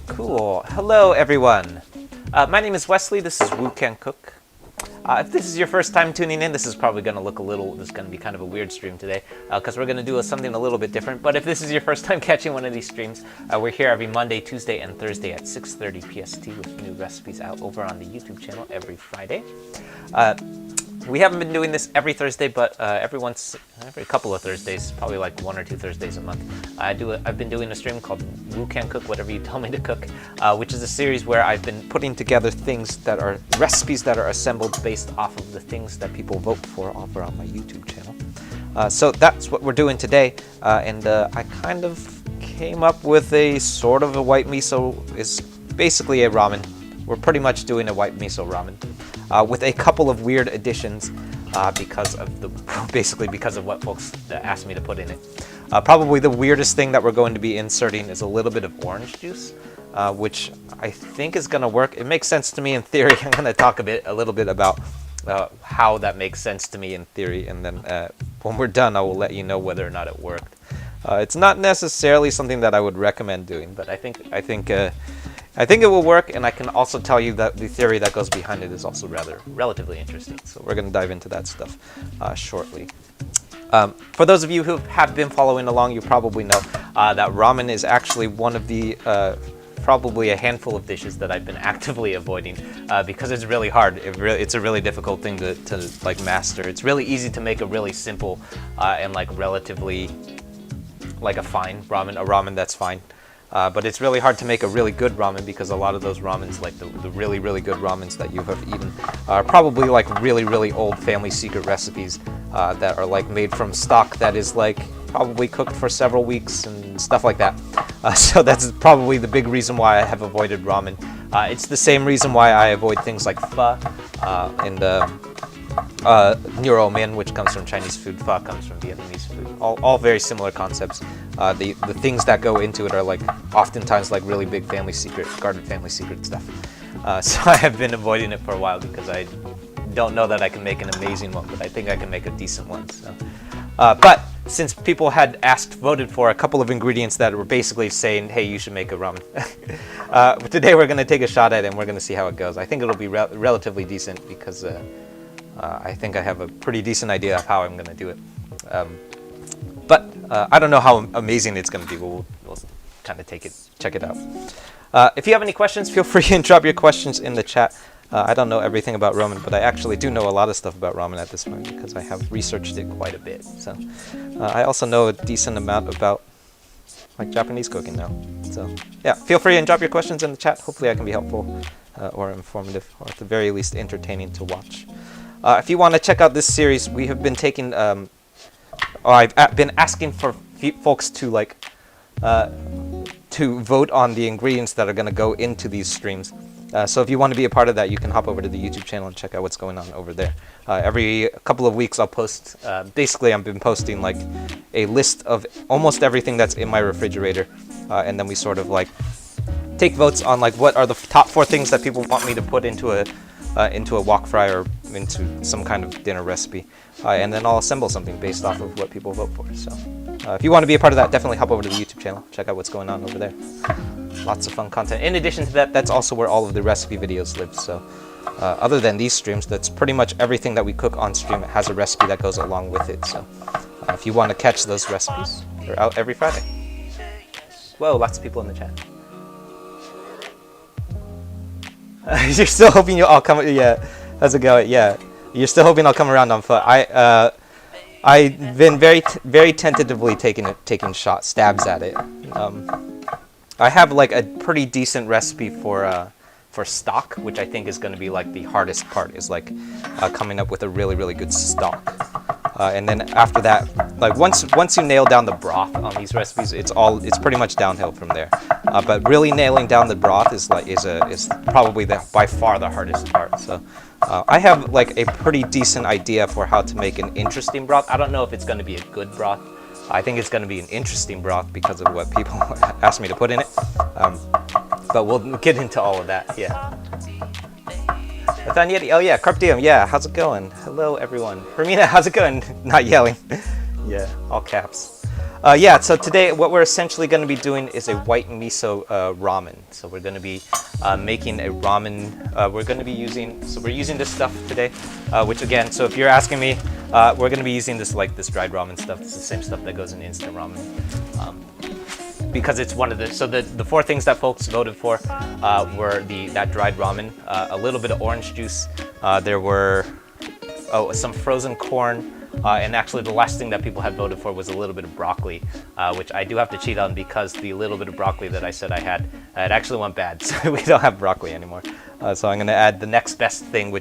Cool. Hello, everyone. My name is Wesley. This is Woo Can Cook. If this is your first time tuning in, this is probably going to look this is going to be kind of a weird stream today because we're going to do something a little bit different. But if this is your first time catching one of these streams, we're here every Monday, Tuesday, and Thursday at 6:30 PST with new recipes out over on the YouTube channel every Friday. We haven't been doing this every Thursday, but every couple of Thursdays, probably like 1 or 2 Thursdays a month, I've been doing a stream called Woo Can Cook, whatever you tell me to cook, which is a series where I've been putting together things that are recipes that are assembled based off of the things that people vote for over on my YouTube channel. So that's what we're doing today, and I kind of came up with a sort of a white miso. Is basically a ramen. We're pretty much doing a white miso ramen. With a couple of weird additions because of what folks asked me to put in it. Probably the weirdest thing that we're going to be inserting is a little bit of orange juice, which I think is going to work. It makes sense to me in theory. I'm going to talk a little bit about how that makes sense to me in theory, and then when we're done, I will let you know whether or not it worked. It's not necessarily something that I would recommend doing, but I think it will work, and I can also tell you that the theory that goes behind it is also relatively interesting. So we're going to dive into that stuff shortly. For those of you who have been following along, you probably know that ramen is actually one of the probably a handful of dishes that I've been actively avoiding because it's really hard. It's a really difficult thing to like master. It's really easy to make a really simple and like relatively like a fine ramen, a ramen that's fine. But it's really hard to make a really good ramen because a lot of those ramens, like the really, really good ramens that you have eaten, are probably like really, really old family secret recipes that are like made from stock that is like probably cooked for several weeks and stuff like that. So that's probably the big reason why I have avoided ramen. It's the same reason why I avoid things like pho and Nuro Min, which comes from Chinese food. Pho comes from Vietnamese food. All very similar concepts. The things that go into it are like oftentimes like really big family secret, guarded family secret stuff. So I have been avoiding it for a while because I don't know that I can make an amazing one, but I think I can make a decent one. So. But since people had voted for a couple of ingredients that were basically saying, hey, you should make a ramen. Today we're going to take a shot at it and we're going to see how it goes. I think it'll be relatively decent because I think I have a pretty decent idea of how I'm going to do it. But I don't know how amazing it's going to be. We'll kind of check it out. If you have any questions, feel free to drop your questions in the chat. I don't know everything about ramen, but I actually do know a lot of stuff about ramen at this point because I have researched it quite a bit. So I also know a decent amount about like Japanese cooking now. So yeah, feel free and drop your questions in the chat. Hopefully I can be helpful or informative, or at the very least entertaining to watch. If you want to check out this series, we have been taking, I've been asking for folks to to vote on the ingredients that are going to go into these streams. So if you want to be a part of that, you can hop over to the YouTube channel and check out what's going on over there. Every couple of weeks I'll post, basically I've been posting like a list of almost everything that's in my refrigerator, and then we sort of like take votes on like what are the top 4 things that people want me to put into a wok fry or into some kind of dinner recipe, and then I'll assemble something based off of what people vote for. So if you want to be a part of that, definitely hop over to the YouTube channel, check out what's going on over there. Lots of fun content. In addition to that, that's also where all of the recipe videos live. So other than these streams, that's pretty much everything that we cook on stream. It has a recipe that goes along with it. So if you want to catch those recipes, they're out every Friday. Whoa, lots of people in the chat. You're still hoping you'll all come? Yeah, how's it going? Yeah, you're still hoping I'll come around on foot. I've been very tentatively taking stabs at it. I have like a pretty decent recipe for stock, which I think is going to be like the hardest part, is like coming up with a really good stock. And then after that, like once you nail down the broth on these recipes, it's pretty much downhill from there. But really nailing down the broth is probably by far the hardest part. So I have like a pretty decent idea for how to make an interesting broth. I don't know if it's going to be a good broth. I think it's going to be an interesting broth because of what people asked me to put in it. But we'll get into all of that. Yeah. Oh yeah, Carpe Diem. Yeah, how's it going? Hello everyone. Hermina, how's it going? Not yelling. Yeah, all caps. Yeah, so today what we're essentially going to be doing is a white miso ramen. So we're going to be making a ramen. We're using this stuff today, which again, so if you're asking me, we're going to be using this dried ramen stuff. It's the same stuff that goes in instant ramen. Because it's one of the 4 things that folks voted for were that dried ramen, a little bit of orange juice, there were some frozen corn, and actually the last thing that people had voted for was a little bit of broccoli, which I do have to cheat on because the little bit of broccoli that I said I had, it actually went bad, so we don't have broccoli anymore. So I'm going to add the next best thing,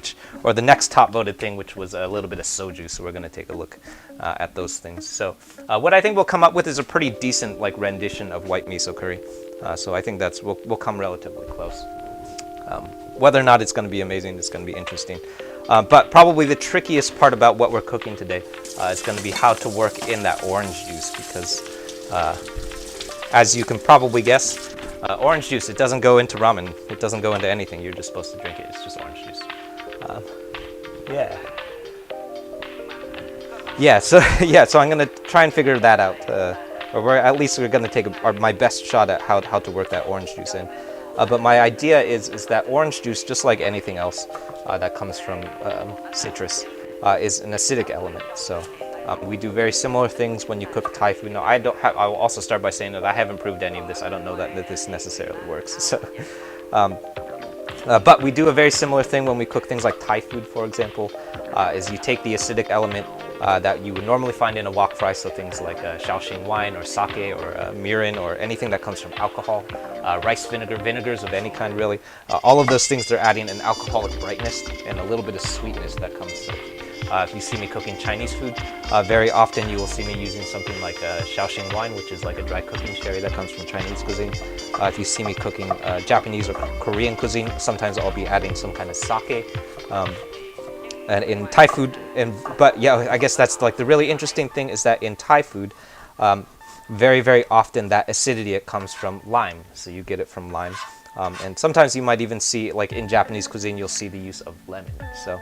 or the next top voted thing, which was a little bit of soju. So we're going to take a look at those things. So what I think we'll come up with is a pretty decent rendition of white miso curry. So I think we'll come relatively close. Whether or not it's going to be amazing, it's going to be interesting. But probably the trickiest part about what we're cooking today is going to be how to work in that orange juice, because as you can probably guess, orange juice, it doesn't go into ramen. It doesn't go into anything. You're just supposed to drink it. It's just orange juice. Yeah. Yeah, so I'm going to try and figure that out. Or at least we're going to take my best shot at how to work that orange juice in. But my idea is that orange juice, just like anything else that comes from citrus, is an acidic element. So we do very similar things when you cook Thai food. Now, I will also start by saying that I haven't proved any of this. I don't know that this necessarily works. So, but we do a very similar thing when we cook things like Thai food, for example, is you take the acidic element that you would normally find in a wok fry, so things like Shaoxing wine or sake or mirin or anything that comes from alcohol, rice vinegars of any kind really. All of those things, they're adding an alcoholic brightness and a little bit of sweetness that comes through. If you see me cooking Chinese food, very often you will see me using something like Shaoxing wine, which is like a dry cooking sherry that comes from Chinese cuisine. If you see me cooking Japanese or Korean cuisine, sometimes I'll be adding some kind of sake. And in Thai food, but yeah, I guess that's like the really interesting thing is that in Thai food, very often that acidity, it comes from lime. So you get it from lime. And sometimes you might even see, like in Japanese cuisine, you'll see the use of lemon. So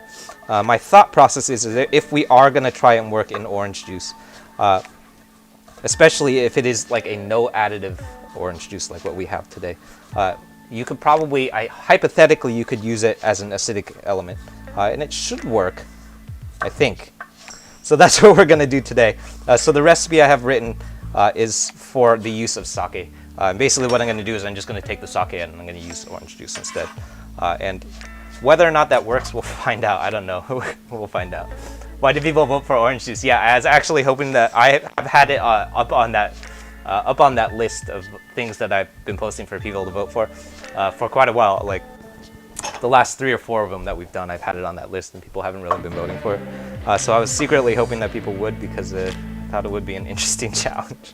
my thought process is that if we are going to try and work in orange juice, especially if it is like a no additive orange juice like what we have today, you could probably, hypothetically, you could use it as an acidic element. And it should work, I think. So that's what we're going to do today. So the recipe I have written is for the use of sake. Basically what I'm going to do is I'm just going to take the sake and I'm going to use orange juice instead. And whether or not that works, we'll find out. I don't know. We'll find out. Why did people vote for orange juice? Yeah, I was actually hoping that I've had it up on that up on that list of things that I've been posting for people to vote for quite a while. Like the last 3 or 4 of them that we've done, I've had it on that list, and people haven't really been voting for it. So I was secretly hoping that people would, because I thought it would be an interesting challenge.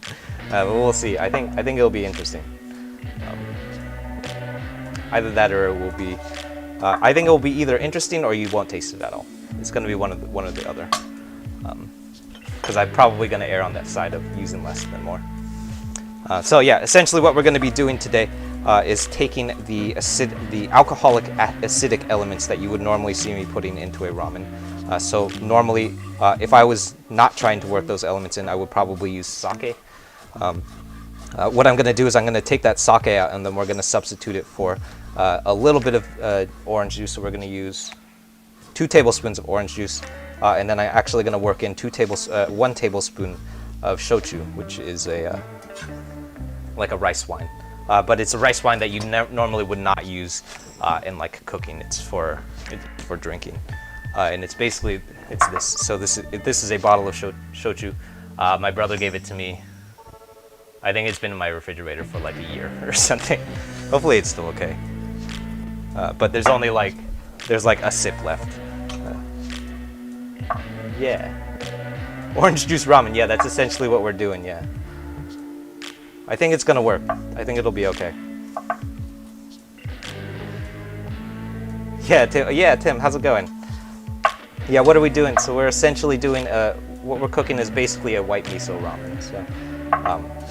But we'll see. I think it'll be interesting. Either that, or it will be. I think it will be either interesting or you won't taste it at all. It's going to be one or the other. Because I'm probably going to err on that side of using less than more. So yeah, essentially what we're going to be doing today is taking the alcoholic acidic elements that you would normally see me putting into a ramen. So normally, if I was not trying to work those elements in, I would probably use sake. What I'm going to do is I'm going to take that sake out, and then we're going to substitute it for a little bit of orange juice. So we're going to use 2 tablespoons of orange juice, and then I'm actually going to work in 1 tablespoon of shochu, which is like a rice wine. But it's a rice wine that you normally would not use in like cooking. It's for drinking, and it's this. So this is a bottle of shochu. My brother gave it to me. I think it's been in my refrigerator for like a year or something. Hopefully it's still okay. But there's only like a sip left. Yeah. Orange juice ramen. Yeah, that's essentially what we're doing. Yeah. I think it's gonna work. I think it'll be okay. Yeah, Tim, how's it going? Yeah, what are we doing? So we're essentially doing what we're cooking is basically a white miso ramen. So,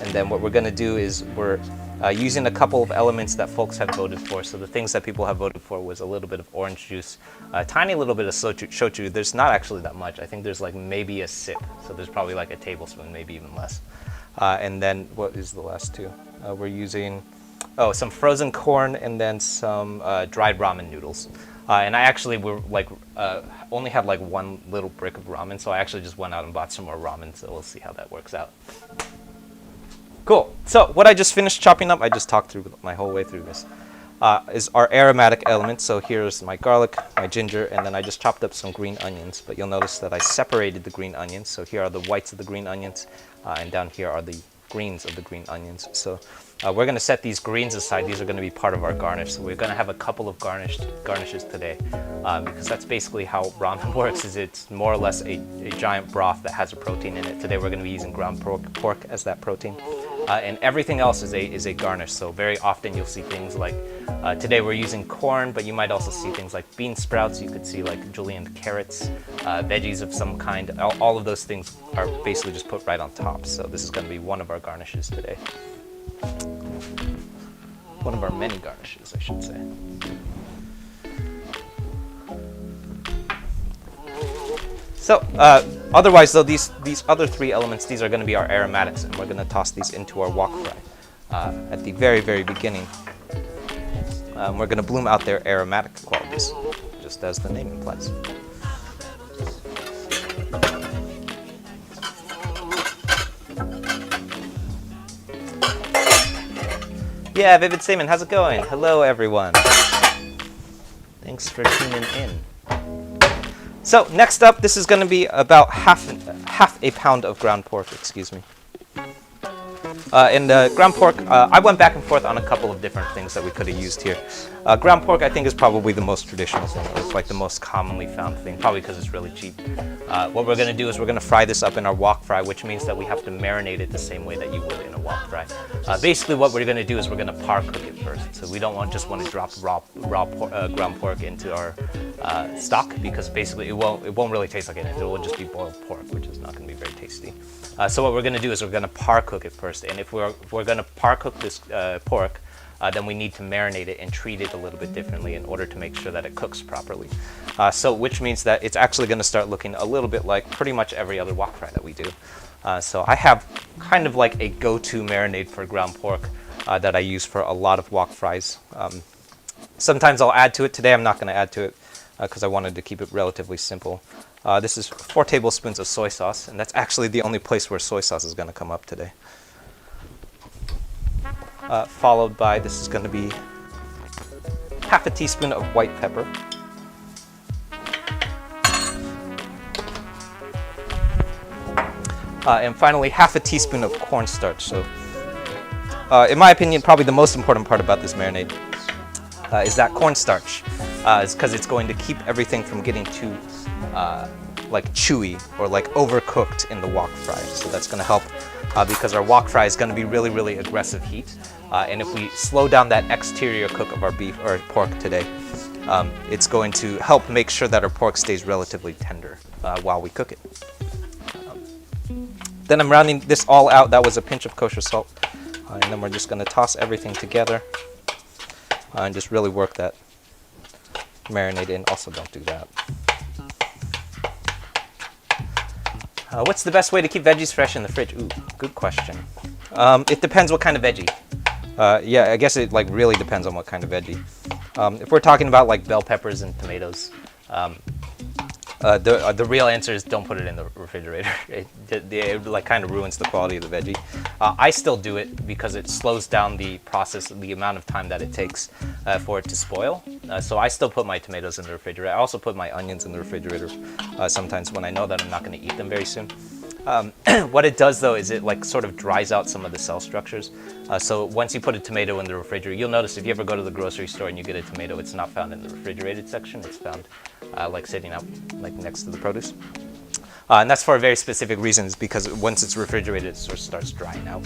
and then what we're gonna do is we're using a couple of elements that folks have voted for. So the things that people have voted for was a little bit of orange juice, a tiny little bit of shochu. There's not actually that much. I think there's like maybe a sip. So there's probably like a tablespoon, maybe even less. And then what is the last 2? We're using some frozen corn and then some dried ramen noodles. And I actually only had like 1 little brick of ramen, so I actually just went out and bought some more ramen. So we'll see how that works out. Cool. So what I just finished chopping up, I just talked through my whole way through this, is our aromatic elements. So here's my garlic, my ginger, and then I just chopped up some green onions. But you'll notice that I separated the green onions. So here are the whites of the green onions, and down here are the greens of the green onions. So we're going to set these greens aside. These are going to be part of our garnish. So we're going to have a couple of garnishes today, because that's basically how ramen works. Is it's more or less a giant broth that has a protein in it. Today we're going to be using ground pork as that protein. And everything else is a garnish. So very often you'll see things like, today we're using corn, but you might also see things like bean sprouts. You could see like julienne carrots, veggies of some kind. All of those things are basically just put right on top. So this is going to be one of our garnishes today. One of our many garnishes, I should say. So otherwise, though, these other 3 elements, these are going to be our aromatics, and we're going to toss these into our wok fry at the very, very beginning. We're going to bloom out their aromatic qualities, just as the name implies. Yeah, Vivid Seaman, how's it going? Hello, everyone. Thanks for tuning in. So next up, this is going to be about half a pound of ground pork. Excuse me. And ground pork, I went back and forth on a couple of different things that we could have used here. Ground pork, I think, is probably the most traditional thing. It's like the most commonly found thing, probably because it's really cheap. What we're going to do is we're going to fry this up in our wok fry, which means that we have to marinate it the same way that you would in a wok fry. Basically, what we're going to do is we're going to par cook it first. So we don't just want to drop raw ground pork into our stock, because basically it won't really taste like anything. It will just be boiled pork, which is not going to be very tasty. So what we're going to do is we're going to par cook it first. And if we're going to par cook this pork, then we need to marinate it and treat it a little bit differently in order to make sure that it cooks properly. So which means that it's actually going to start looking a little bit like pretty much every other wok fry that we do. So I have kind of like a go-to marinade for ground pork that I use for a lot of wok fries. Sometimes I'll add to it. Today I'm not going to add to it because I wanted to keep it relatively simple. This is 4 tablespoons of soy sauce, and that's actually the only place where soy sauce is going to come up today. Followed by, this is going to be half a teaspoon of white pepper. And finally, half a teaspoon of cornstarch. So in my opinion, probably the most important part about this marinade is that cornstarch. It's because it's going to keep everything from getting too like chewy or like overcooked in the wok fry. So that's going to help because our wok fry is going to be really, really aggressive heat. And if we slow down that exterior cook of our beef or pork today, it's going to help make sure that our pork stays relatively tender while we cook it. Then I'm rounding this all out. That was a pinch of kosher salt. And then we're just going to toss everything together and just really work that marinade in. Also, don't do that. What's the best way to keep veggies fresh in the fridge? Ooh, good question. It depends what kind of veggie. Yeah, I guess it like really depends on what kind of veggie. If we're talking about like bell peppers and tomatoes, the real answer is don't put it in the refrigerator. It like kind of ruins the quality of the veggie. I still do it because it slows down the process, the amount of time that it takes for it to spoil. So I still put my tomatoes in the refrigerator. I also put my onions in the refrigerator sometimes when I know that I'm not going to eat them very soon. What it does though is it like sort of dries out some of the cell structures. So once you put a tomato in the refrigerator, you'll notice if you ever go to the grocery store and you get a tomato, it's not found in the refrigerated section. It's found like sitting out like next to the produce. And that's for a very specific reason, is because once it's refrigerated, it sort of starts drying out.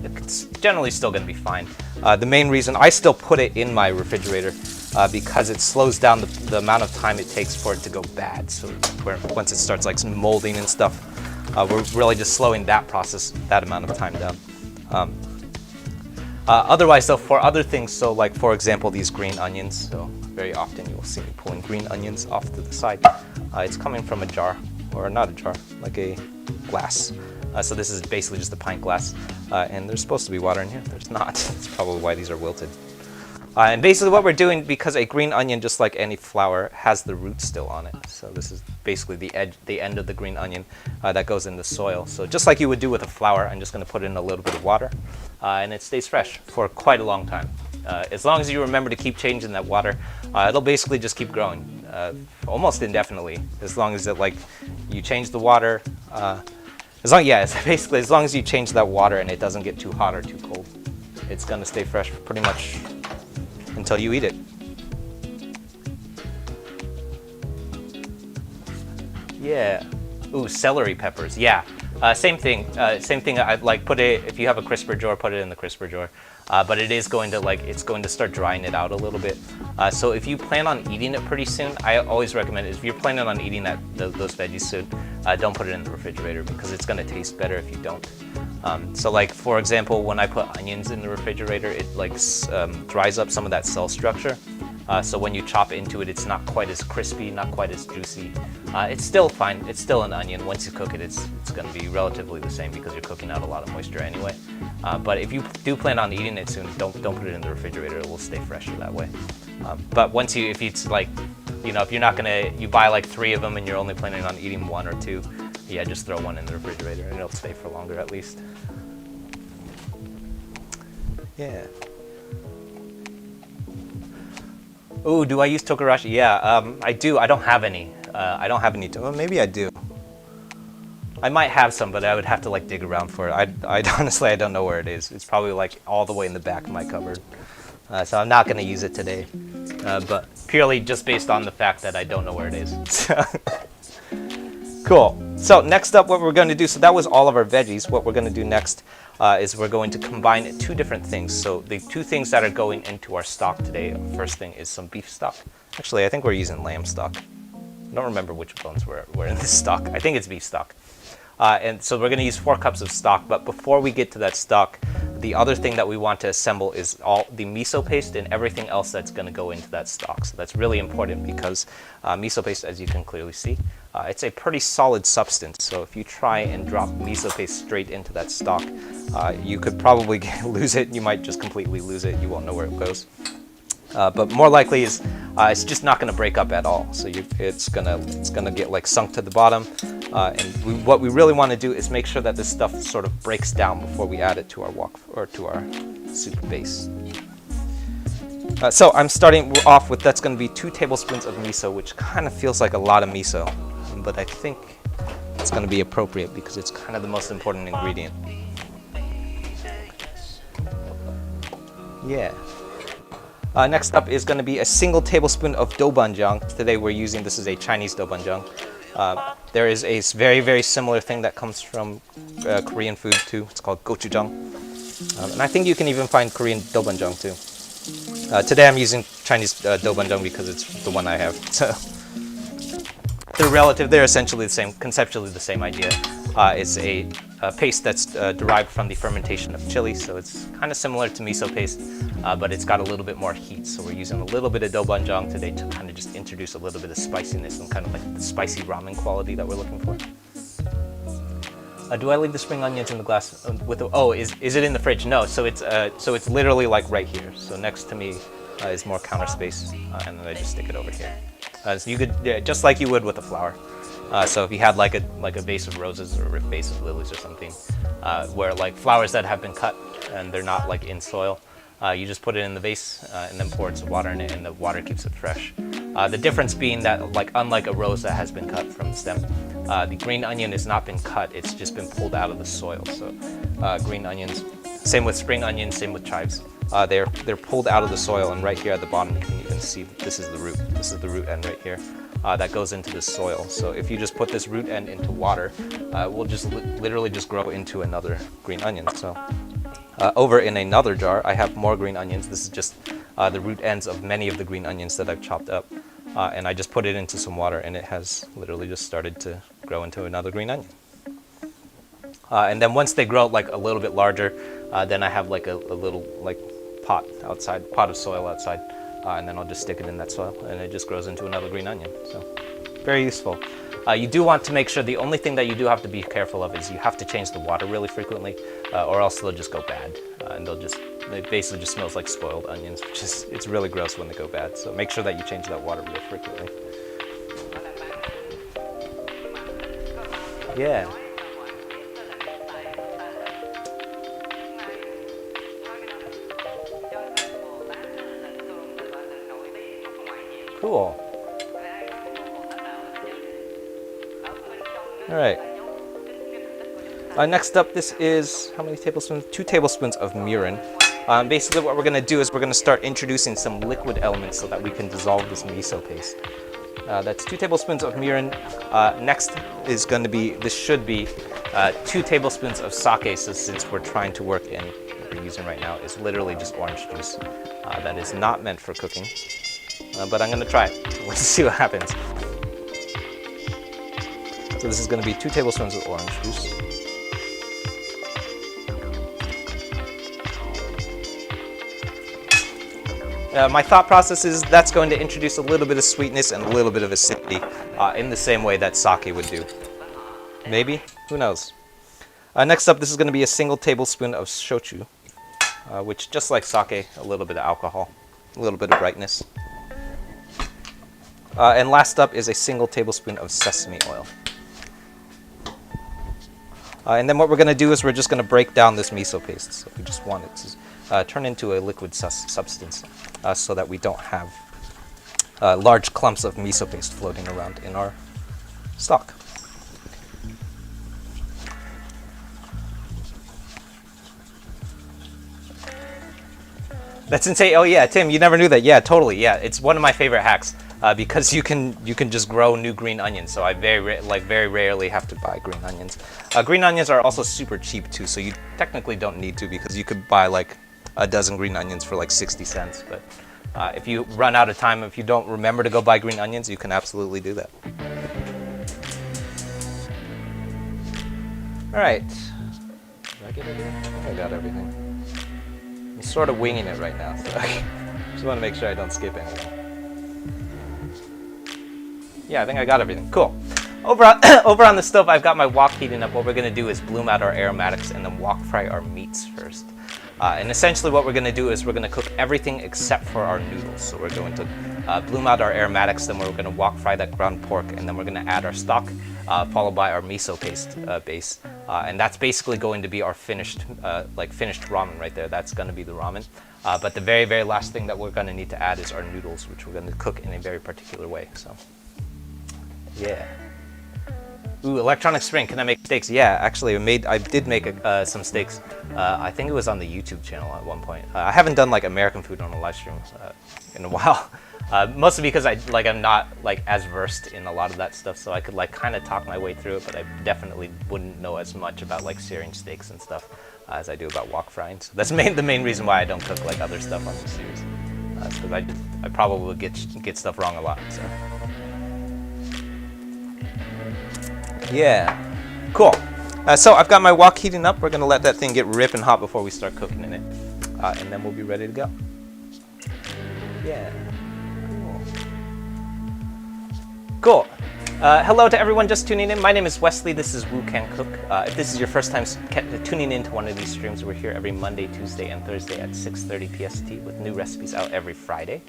It's generally still going to be fine. The main reason I still put it in my refrigerator because it slows down the amount of time it takes for it to go bad. So once it starts like molding and stuff, we're really just slowing that process, that amount of time down. Otherwise though, for other things, so like for example these green onions, so very often you will see me pulling green onions off to the side. It's coming from a jar, or not a jar, like a glass. So this is basically just a pint glass, and there's supposed to be water in here. There's not. That's probably why these are wilted. And basically what we're doing, because a green onion, just like any flower, has the root still on it. So this is basically the end of the green onion that goes in the soil. So just like you would do with a flower, I'm just going to put in a little bit of water, and it stays fresh for quite a long time. As long as you remember to keep changing that water, it'll basically just keep growing almost indefinitely. As long as you change the water, basically as long as you change that water and it doesn't get too hot or too cold, it's going to stay fresh pretty much until you eat it. Yeah. Ooh, celery peppers. Yeah. Same thing. I'd like put it, if you have a crisper jar, put it in the crisper jar. But it is going to it's going to start drying it out a little bit. So if you plan on eating it pretty soon, I always recommend it. If you're planning on eating those veggies soon, don't put it in the refrigerator because it's going to taste better if you don't. So like for example, when I put onions in the refrigerator, it dries up some of that cell structure. So when you chop into it, it's not quite as crispy, not quite as juicy. It's still fine. It's still an onion. Once you cook it, it's going to be relatively the same because you're cooking out a lot of moisture anyway. But if you do plan on eating it soon, don't put it in the refrigerator. It will stay fresher that way. But if it's like, if you're not you buy like 3 of them and you're only planning on eating 1 or 2, yeah, just throw 1 in the refrigerator and it'll stay for longer at least. Yeah. Ooh, do I use tokarashi? Yeah, I do. I don't have any. I don't have any. Well, maybe I do. I might have some, but I would have to like dig around for it. Honestly, I don't know where it is. It's probably like all the way in the back of my cupboard. So I'm not going to use it today, but purely just based on the fact that I don't know where it is. Cool. So next up, what we're going to do, so that was all of our veggies. What we're going to do next is we're going to combine 2 different things. So the 2 things that are going into our stock today, first thing is some beef stock. Actually, I think we're using lamb stock. I don't remember which bones were in this stock. I think it's beef stock. And so we're going to use 4 cups of stock. But before we get to that stock, the other thing that we want to assemble is all the miso paste and everything else that's going to go into that stock. So that's really important because miso paste, as you can clearly see, it's a pretty solid substance. So if you try and drop miso paste straight into that stock, you could probably lose it. You might just completely lose it. You won't know where it goes. But more likely is it's just not going to break up at all. So it's gonna get like sunk to the bottom. And what we really want to do is make sure that this stuff sort of breaks down before we add it to our to our soup base. So I'm starting off with, that's going to be 2 tablespoons of miso, which kind of feels like a lot of miso, but I think it's going to be appropriate because it's kind of the most important ingredient. Yeah. Next up is going to be a single tablespoon of doubanjiang. Today we're using, this is a Chinese doubanjiang. There is a very, very similar thing that comes from Korean food too. It's called Gochujang. And I think you can even find Korean doubanjiang too. Today I'm using Chinese doubanjiang because it's the one I have. So they're relative, they're essentially the same, conceptually the same idea. It's a paste that's derived from the fermentation of chili, so it's kind of similar to miso paste, but it's got a little bit more heat. So we're using a little bit of doubanjiang today to kind of just introduce a little bit of spiciness and kind of like the spicy ramen quality that we're looking for. Do I leave the spring onions in the glass with the, oh, is it in the fridge? No, so it's literally like right here. So next to me is more counter space, and then I just stick it over here. So you could, just like you would with a flower. So if you had like a vase of roses or a vase of lilies or something, where like flowers that have been cut and they're not like in soil, you just put it in the vase and then pour some water in it, and the water keeps it fresh. The difference being that, like, unlike a rose that has been cut from the stem, the green onion has not been cut, it's just been pulled out of the soil. So green onions, same with spring onions, same with chives. They're pulled out of the soil, and right here at the bottom you can even see this is the root. This is the root end right here. That goes into the soil. So if you just put this root end into water, it will just literally just grow into another green onion. So over in another jar, I have more green onions. This is just the root ends of many of the green onions that I've chopped up. And I just put it into some water, and it has literally just started to grow into another green onion. And then once they grow like a little bit larger, then I have like a little like pot of soil outside. And then I'll just stick it in that soil, and it just grows into another green onion. So very useful. You do want to make sure, the only thing that you do have to be careful of is you have to change the water really frequently, or else they'll just go bad. And it basically just smells like spoiled onions, which is, it's really gross when they go bad. So make sure that you change that water really frequently. Yeah. Cool. All right. Next up, this is, how many tablespoons? 2 tablespoons of mirin. Basically what we're going to do is we're going to start introducing some liquid elements so that we can dissolve this miso paste. That's 2 tablespoons of mirin. Next is going to be, this should be 2 tablespoons of sake. So since we're trying to work in, what we're using right now is literally just orange juice. That is not meant for cooking. But I'm going to try it. Let's see what happens. So this is going to be 2 tablespoons of orange juice. My thought process is that's going to introduce a little bit of sweetness and a little bit of acidity in the same way that sake would do. Maybe? Who knows? Next up, this is going to be a single tablespoon of shochu, which, just like sake, a little bit of alcohol, a little bit of brightness. And last up is a single tablespoon of sesame oil. And then what we're going to do is we're just going to break down this miso paste. So we just want it to turn into a liquid substance so that we don't have large clumps of miso paste floating around in our stock. That's insane. Oh yeah, Tim, you never knew that. Yeah, totally. Yeah, it's one of my favorite hacks. Because you can just grow new green onions, so I very rarely have to buy green onions. Green onions are also super cheap too, so you technically don't need to, because you could buy like a dozen green onions for like 60 cents. But if you run out of time, if you don't remember to go buy green onions, you can absolutely do that. All right. Did I get everything? I think I got everything. I'm sort of winging it right now, so I just want to make sure I don't skip anything. Yeah, I think I got everything. Cool. Over on the stove, I've got my wok heating up. What we're going to do is bloom out our aromatics and then wok fry our meats first. And essentially what we're going to do is we're going to cook everything except for our noodles. So we're going to bloom out our aromatics, then we're going to wok fry that ground pork, and then we're going to add our stock, followed by our miso paste base. And that's basically going to be our finished ramen right there. That's going to be the ramen. But the very last thing that we're going to need to add is our noodles, which we're going to cook in a very particular way. So. Yeah. Ooh, electronic spring. Can I make steaks? Yeah, actually, I did make some steaks. I think it was on the YouTube channel at one point. I haven't done like American food on a live stream in a while. Mostly because I'm not like as versed in a lot of that stuff, so I could like kind of talk my way through it, but I definitely wouldn't know as much about like searing steaks and stuff as I do about wok frying. So that's the main reason why I don't cook like other stuff on this series. Because I probably would get stuff wrong a lot. So yeah, cool. So I've got my wok heating up. We're gonna let that thing get ripping hot before we start cooking in it, and then we'll be ready to go. Yeah. Cool. Hello to everyone just tuning in. My name is Wesley. This is Wu Can Cook. If this is your first time tuning into one of these streams, we're here every Monday, Tuesday, and Thursday at 6:30 PST with new recipes out every Friday.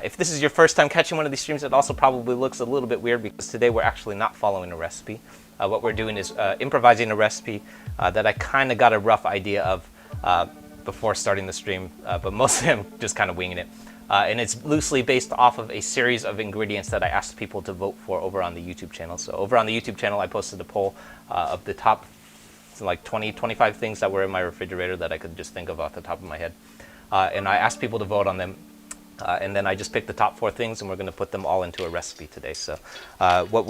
If this is your first time catching one of these streams, it also probably looks a little bit weird because today we're actually not following a recipe. What we're doing is improvising a recipe that I kind of got a rough idea of before starting the stream, but mostly I'm just kind of winging it. And it's loosely based off of a series of ingredients that I asked people to vote for over on the YouTube channel. So over on the YouTube channel, I posted a poll of the top like 25 things that were in my refrigerator that I could just think of off the top of my head. And I asked people to vote on them. And then I just picked the top 4 things, and we're going to put them all into a recipe today. So what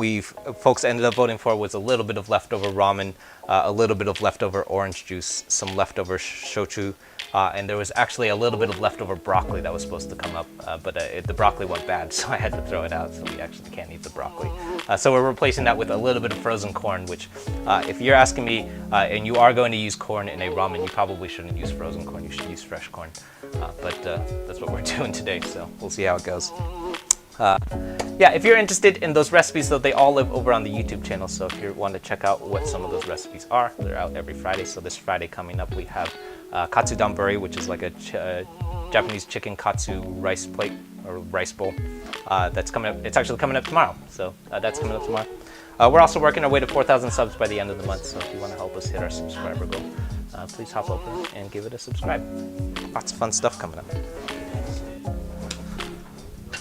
folks ended up voting for was a little bit of leftover ramen, a little bit of leftover orange juice, some leftover shochu, and there was actually a little bit of leftover broccoli that was supposed to come up, but the broccoli went bad, so I had to throw it out, so we actually can't eat the broccoli. So we're replacing that with a little bit of frozen corn, which if you're asking me, and you are going to use corn in a ramen, you probably shouldn't use frozen corn, you should use fresh corn. But that's what we're doing today, so we'll see how it goes. Yeah, if you're interested in those recipes, though, they all live over on the YouTube channel, so if you want to check out what some of those recipes are, they're out every Friday. So this Friday coming up, we have katsu danburi, which is like a Japanese chicken katsu rice plate, or rice bowl. That's coming up. It's actually coming up tomorrow, so that's coming up tomorrow. We're also working our way to 4,000 subs by the end of the month, so if you want to help us hit our subscriber goal, please hop over and give it a subscribe. Lots of fun stuff coming up.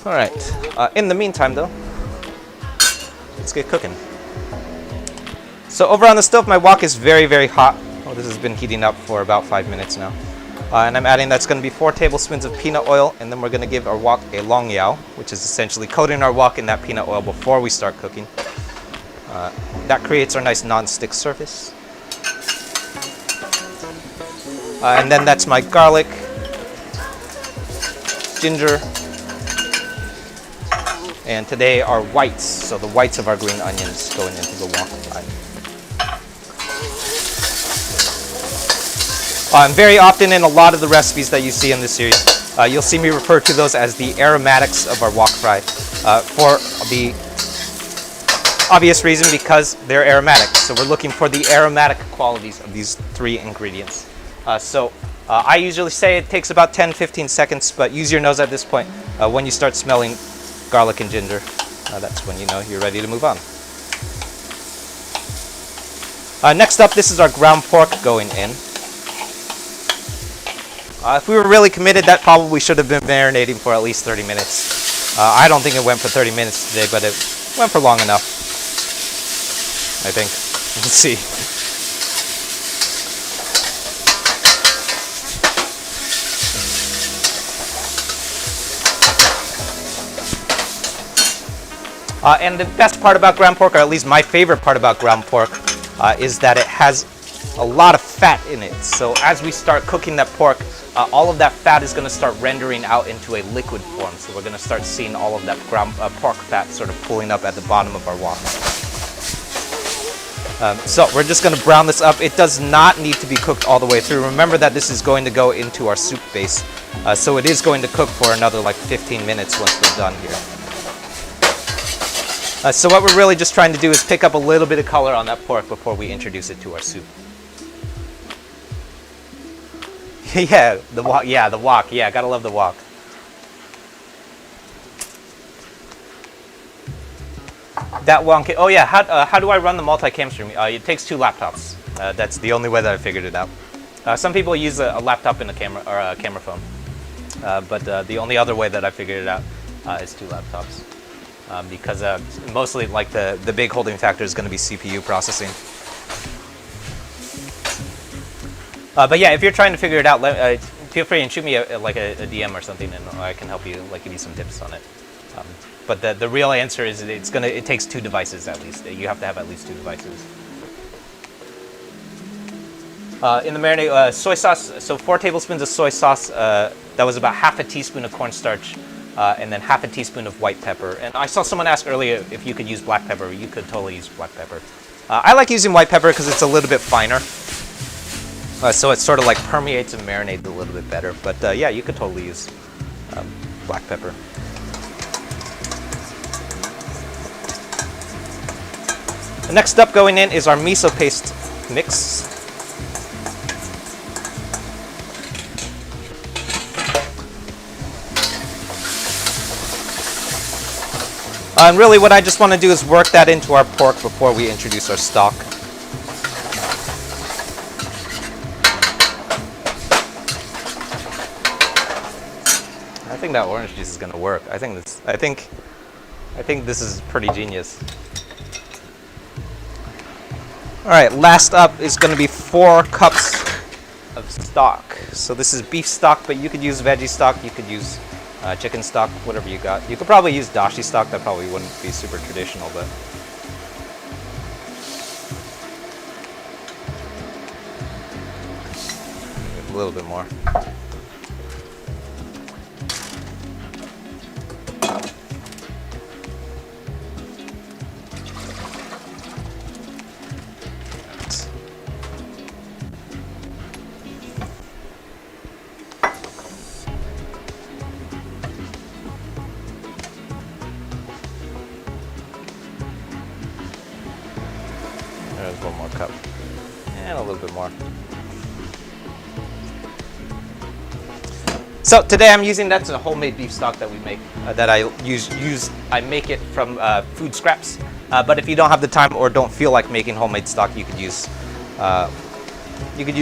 All right, in the meantime though, let's get cooking. So over on the stove, my wok is very, very hot. Oh, this has been heating up for about 5 minutes now. And I'm adding, that's gonna be 4 tablespoons of peanut oil, and then we're gonna give our wok a long yao, which is essentially coating our wok in that peanut oil before we start cooking. That creates our nice non-stick surface. And then that's my garlic, ginger, and today are whites, so the whites of our green onions going into the wok. Very often in a lot of the recipes that you see in this series, you'll see me refer to those as the aromatics of our wok fry, for the obvious reason because they're aromatic. So we're looking for the aromatic qualities of these 3 ingredients. I usually say it takes about 10-15 seconds, but use your nose at this point. When you start smelling garlic and ginger, that's when you know you're ready to move on. Next up, this is our ground pork going in. If we were really committed, that probably should have been marinating for at least 30 minutes. I don't think it went for 30 minutes today, but it went for long enough, I think. Let's see. And the best part about ground pork, or at least my favorite part about ground pork, is that it has a lot of fat in it. So as we start cooking that pork, all of that fat is going to start rendering out into a liquid form. So we're going to start seeing all of that ground pork fat sort of pulling up at the bottom of our wok. So we're just going to brown this up. It does not need to be cooked all the way through. Remember that this is going to go into our soup base. So it is going to cook for another like 15 minutes once we're done here. So what we're really just trying to do is pick up a little bit of color on that pork before we introduce it to our soup. Yeah, the wok. Yeah, the wok. Yeah, gotta love the wok. That wonky. Oh yeah, how do I run the multicam stream? It takes 2 laptops. That's the only way that I figured it out. Some people use a laptop and a camera or a camera phone, but the only other way that I figured it out is 2 laptops. because mostly like the big holding factor is going to be CPU processing. But yeah, if you're trying to figure it out, feel free and shoot me a DM or something, and I can help you, like give you some tips on it. But the real answer is it takes 2 devices at least. You have to have at least 2 devices. In the marinade, soy sauce. So 4 tablespoons of soy sauce. That was about half a teaspoon of cornstarch, and then half a teaspoon of white pepper. And I saw someone ask earlier if you could use black pepper. You could totally use black pepper. I like using white pepper because it's a little bit finer. So it sort of like permeates and marinates a little bit better. But yeah, you could totally use black pepper. Next up going in is our miso paste mix. And really what I just want to do is work that into our pork before we introduce our stock. I think that orange juice is going to work. I think this is pretty genius. All right, last up is going to be 4 cups of stock. So this is beef stock, but you could use veggie stock. You could use chicken stock, whatever you got. You could probably use dashi stock. That probably wouldn't be super traditional, but a little bit more. There's 1 more cup. And a little bit more. So today I'm using, that's a homemade beef stock that we make, that I I make it from food scraps. But if you don't have the time or don't feel like making homemade stock, you could use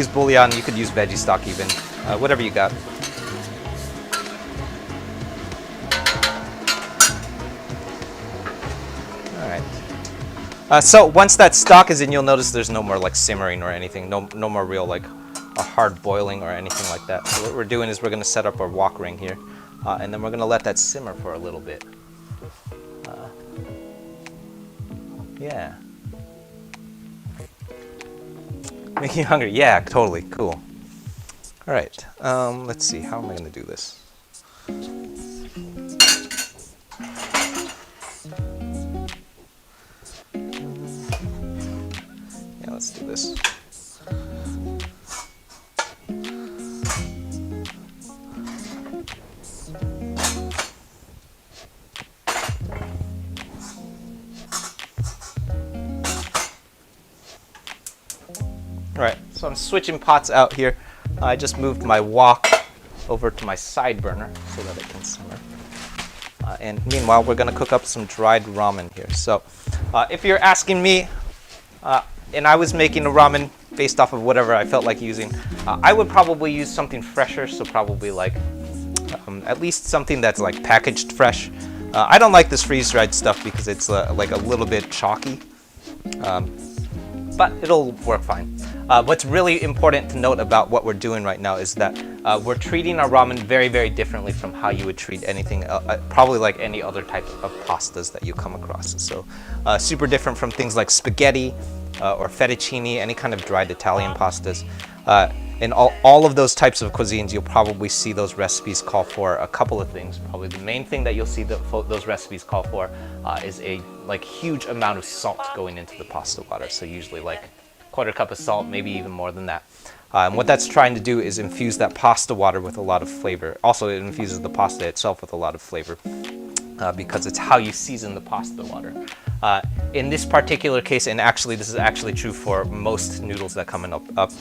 bouillon, you could use veggie stock even, whatever you got. So once that stock is in, you'll notice there's no more like simmering or anything, no more real like a hard boiling or anything like that. So what we're doing is we're going to set up our wok ring here, and then we're going to let that simmer for a little bit. Yeah. Making you hungry? Yeah, totally. Cool. All right. Let's see. How am I going to do this? Let's do this. All right, so I'm switching pots out here. I just moved my wok over to my side burner so that it can simmer. And meanwhile, we're going to cook up some dried ramen here. So if you're asking me, and I was making a ramen based off of whatever I felt like using, I would probably use something fresher, so probably like at least something that's like packaged fresh. I don't like this freeze-dried stuff because it's like a little bit chalky, but it'll work fine. What's really important to note about what we're doing right now is that we're treating our ramen very, very differently from how you would treat anything, probably like any other type of pastas that you come across. So super different from things like spaghetti, or fettuccine, any kind of dried Italian pastas. In all of those types of cuisines, you'll probably see those recipes call for a couple of things. Probably the main thing that you'll see those recipes call for is a huge amount of salt going into the pasta water. So usually like 1/4 cup of salt, maybe even more than that. And what that's trying to do is infuse that pasta water with a lot of flavor. Also, it infuses the pasta itself with a lot of flavor because it's how you season the pasta water. In this particular case, and actually this is actually true for most noodles that come up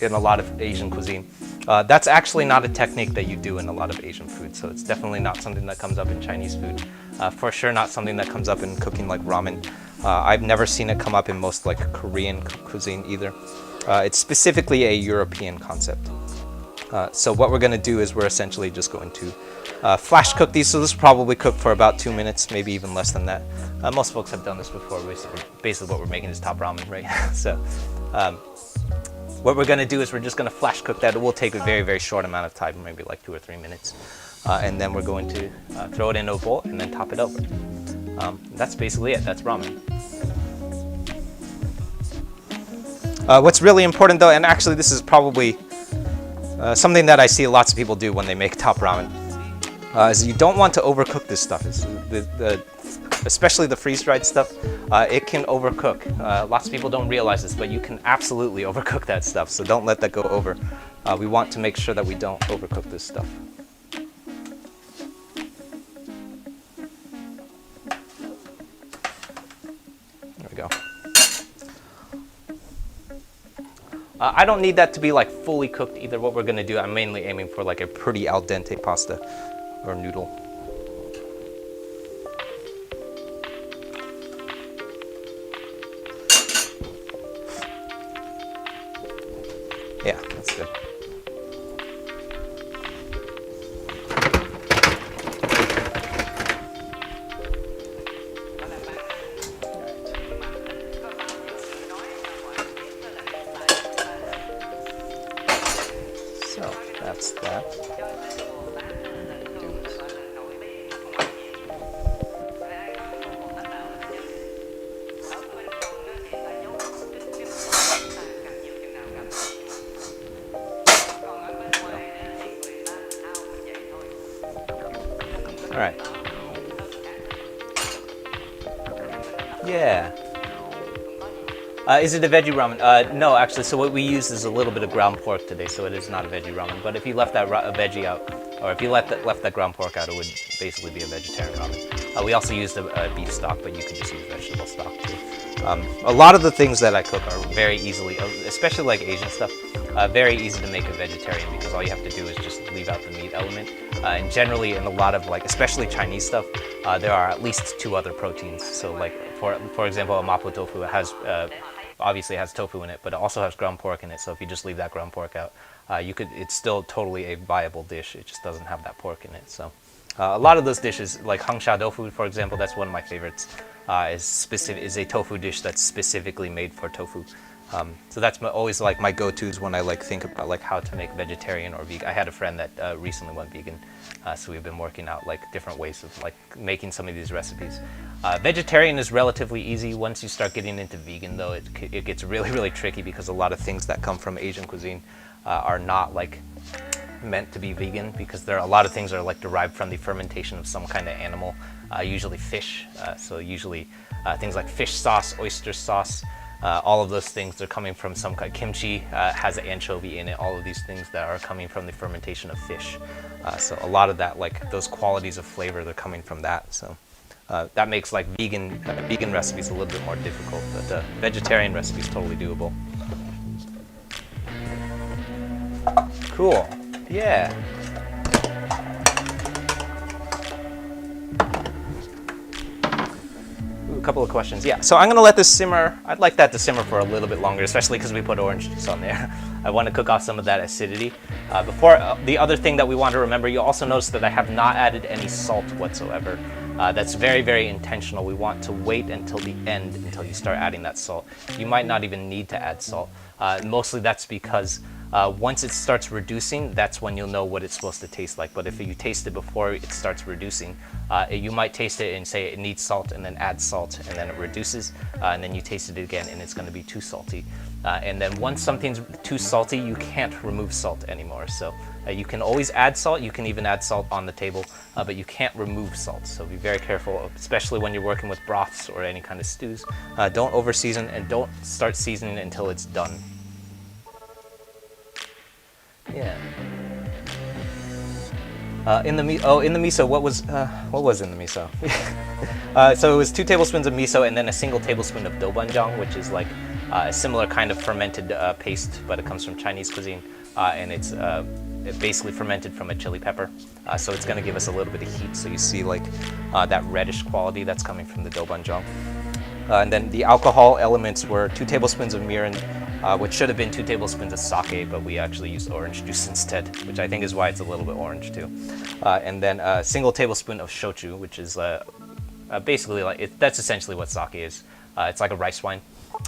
in a lot of Asian cuisine, that's actually not a technique that you do in a lot of Asian food. So it's definitely not something that comes up in Chinese food. For sure not something that comes up in cooking like ramen. I've never seen it come up in most like Korean cuisine either. It's specifically a European concept. So what we're going to do is we're essentially just going to flash cook these, so this will probably cook for about 2 minutes, maybe even less than that. Most folks have done this before. Basically what we're making is top ramen, right? So what we're going to do is we're just going to flash cook that. It will take a very, very short amount of time, maybe like 2 or 3 minutes. And then we're going to throw it into a bowl and then top it over. That's basically it. That's ramen. What's really important though, and actually this is probably something that I see lots of people do when they make top ramen, is you don't want to overcook this stuff. Especially the freeze-dried stuff, it can overcook. Lots of people don't realize this, but you can absolutely overcook that stuff, so don't let that go over. We want to make sure that we don't overcook this stuff. There we go. I don't need that to be like fully cooked either. What we're going to do, I'm mainly aiming for like a pretty al dente pasta or noodle. Yeah, that's good. So that's that. All right. Yeah. Is it a veggie ramen? No, actually. So what we use is a little bit of ground pork today, so it is not a veggie ramen. But if you left that veggie out, or if you left that ground pork out, it would basically be a vegetarian ramen. We also used a beef stock, but you could just use vegetable stock too. A lot of the things that I cook are very easily, especially like Asian stuff, very easy to make a vegetarian because all you have to do is just leave out the meat element. And generally in a lot of like, especially Chinese stuff, there are at least 2 other proteins. So like for example, a mapo tofu has obviously has tofu in it, but it also has ground pork in it. So if you just leave that ground pork out, it's still totally a viable dish. It just doesn't have that pork in it. So a lot of those dishes, like hangsha tofu, for example, that's one of my favorites. Is a tofu dish that's specifically made for tofu. So that's always like my go-tos when I like think about like how to make vegetarian or vegan. I had a friend that recently went vegan, so we've been working out like different ways of like making some of these recipes. Vegetarian is relatively easy. Once you start getting into vegan though, it gets really, really tricky because a lot of things that come from Asian cuisine are not like meant to be vegan, because there are a lot of things that are like derived from the fermentation of some kind of animal, usually fish. So usually things like fish sauce, oyster sauce, all of those things, they're coming from some kind. Kimchi has an anchovy in it. All of these things that are coming from the fermentation of fish. So a lot of that, like those qualities of flavor, they're coming from that. So that makes like vegan recipes a little bit more difficult, but vegetarian recipes totally doable. Cool. Yeah. Ooh, a couple of questions. Yeah, so I'm gonna let this simmer. I'd like that to simmer for a little bit longer, especially because we put orange juice on there. I want to cook off some of that acidity. The other thing that we want to remember, you'll also notice that I have not added any salt whatsoever. That's very, very intentional. We want to wait until the end until you start adding that salt. You might not even need to add salt. Mostly that's because once it starts reducing, that's when you'll know what it's supposed to taste like. But if you taste it before it starts reducing, you might taste it and say it needs salt and then add salt and then it reduces, and then you taste it again and it's going to be too salty. And then once something's too salty, you can't remove salt anymore. So you can always add salt. You can even add salt on the table, but you can't remove salt. So be very careful, especially when you're working with broths or any kind of stews. Don't over season and don't start seasoning until it's done. Yeah. In the miso, what was in the miso? So it was 2 tablespoons of miso and then a single tablespoon of dobanjang, which is like a similar kind of fermented paste, but it comes from Chinese cuisine, and it's basically fermented from a chili pepper. So it's going to give us a little bit of heat. So you see like that reddish quality that's coming from the dobanjang. And then the alcohol elements were 2 tablespoons of mirin, which should have been 2 tablespoons of sake, but we actually used orange juice instead, which I think is why it's a little bit orange too. And then a single tablespoon of shochu, which is basically that's essentially what sake is. It's like a rice wine.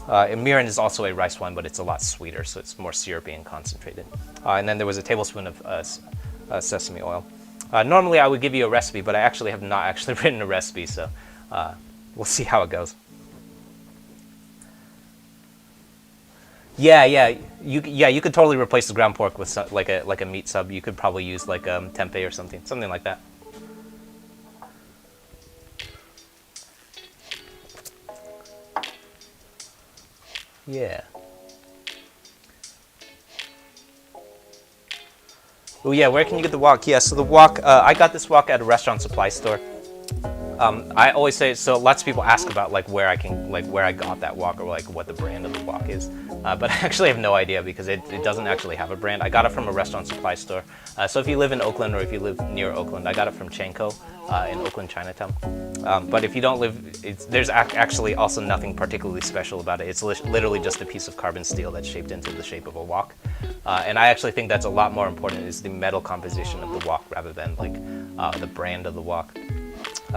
And mirin is also a rice wine, but it's a lot sweeter, so it's more syrupy and concentrated. And then there was a tablespoon of sesame oil. Normally I would give you a recipe, but I actually have not actually written a recipe, so we'll see how it goes. Yeah, you could totally replace the ground pork with like a meat sub. You could probably use like tempeh or something like that. Yeah. Oh yeah, where can you get the wok? Yeah, so the wok, I got this wok at a restaurant supply store. I always say, so lots of people ask about like where I got that wok or like what the brand of the wok is, but I actually have no idea because it doesn't actually have a brand. I got it from a restaurant supply store. So if you live in Oakland or if you live near Oakland, I got it from Chenko in Oakland, Chinatown. But if you don't live, there's actually also nothing particularly special about it. It's literally just a piece of carbon steel that's shaped into the shape of a wok. And I actually think that's a lot more important is the metal composition of the wok rather than like the brand of the wok.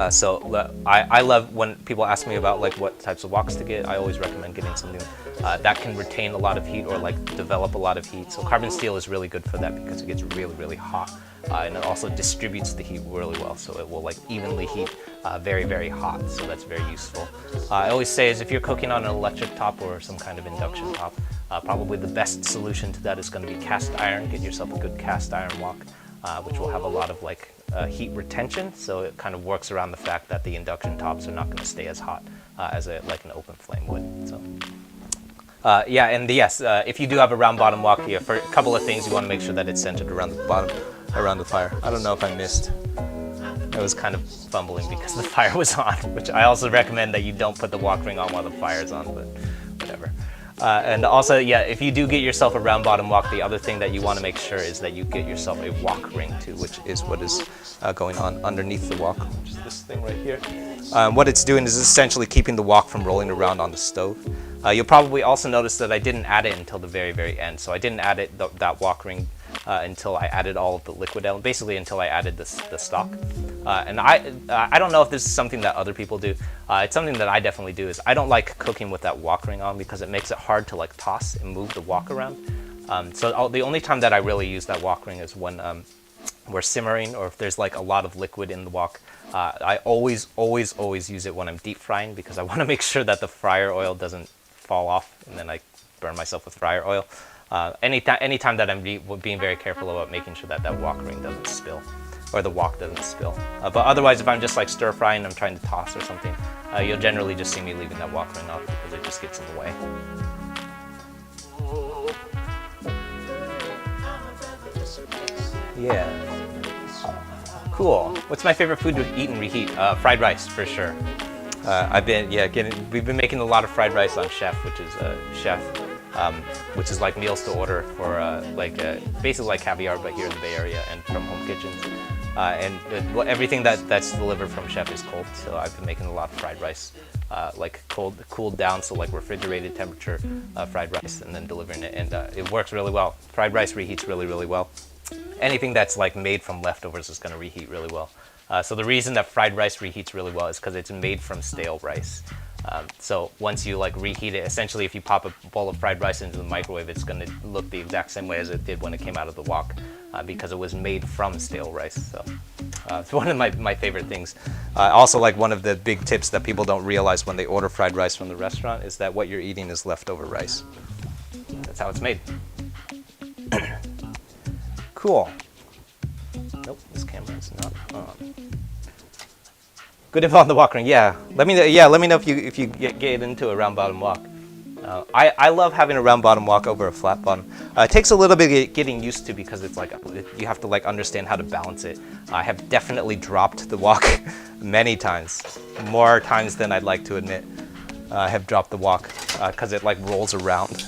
So I love when people ask me about like what types of woks to get. I always recommend getting something that can retain a lot of heat or like develop a lot of heat. So carbon steel is really good for that because it gets really, really hot. And it also distributes the heat really well. So it will like evenly heat very, very hot. So that's very useful. I always say is if you're cooking on an electric top or some kind of induction top, probably the best solution to that is going to be cast iron. Get yourself a good cast iron wok, which will have a lot of like heat retention, so it kind of works around the fact that the induction tops are not going to stay as hot as like an open flame would. So, yeah, and yes, if you do have a round bottom wok here, for a couple of things, you want to make sure that it's centered around the bottom, around the fire. I don't know if I missed. I was kind of fumbling because the fire was on, which I also recommend that you don't put the wok ring on while the fire's on, but whatever. And also, yeah, if you do get yourself a round bottom wok, the other thing that you want to make sure is that you get yourself a wok ring too, which is what is going on underneath the wok, which is this thing right here. What it's doing is essentially keeping the wok from rolling around on the stove. You'll probably also notice that I didn't add it until the very, very end. So I didn't add it, that wok ring until I added all of the liquid element, basically until I added the stock. And I don't know if this is something that other people do. It's something that I definitely do. Is I don't like cooking with that wok ring on because it makes it hard to like toss and move the wok around. So the only time that I really use that wok ring is when we're simmering or if there's like a lot of liquid in the wok. I always use it when I'm deep frying because I want to make sure that the fryer oil doesn't fall off and then I burn myself with fryer oil. Anytime that I'm being very careful about making sure that that wok ring doesn't spill or the wok doesn't spill. But otherwise, if I'm just like stir frying, I'm trying to toss or something, you'll generally just see me leaving that wok ring off because it just gets in the way. Yeah. Cool. What's my favorite food to eat and reheat? Fried rice, for sure. We've been making a lot of fried rice on Chef, which is like meals to order for basically like caviar, but here in the Bay Area and from home kitchens. Everything that's delivered from Chef is cold, so I've been making a lot of fried rice, like cooled down, so like refrigerated temperature fried rice, and then delivering it, and it works really well. Fried rice reheats really, really well. Anything that's like made from leftovers is going to reheat really well. So the reason that fried rice reheats really well is because it's made from stale rice. So once you like reheat it, essentially if you pop a bowl of fried rice into the microwave, it's going to look the exact same way as it did when it came out of the wok because it was made from stale rice. So it's one of my favorite things. Also, like one of the big tips that people don't realize when they order fried rice from the restaurant is that what you're eating is leftover rice. That's how it's made. Cool. Nope, this camera is not on. Good info on the wok ring. Yeah, let me know. Yeah, let me know if you get into a round bottom wok. I love having a round bottom wok over a flat bottom. It takes a little bit of getting used to because it's like you have to like understand how to balance it. I have definitely dropped the wok many times, more times than I'd like to admit. I have dropped the wok because it like rolls around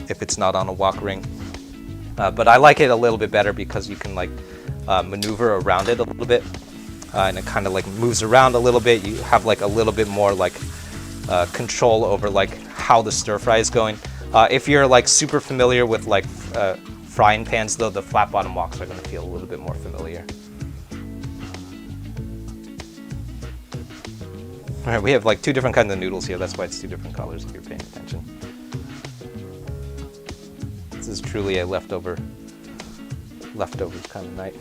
if it's not on a wok ring. But I like it a little bit better because you can like maneuver around it a little bit. And it kind of like moves around a little bit. You have like a little bit more like control over like how the stir fry is going. If you're like super familiar with like frying pans, though, the flat bottom woks are going to feel a little bit more familiar. All right, we have like 2 different kinds of noodles here. That's why it's 2 different colors if you're paying attention. This is truly a leftovers kind of night.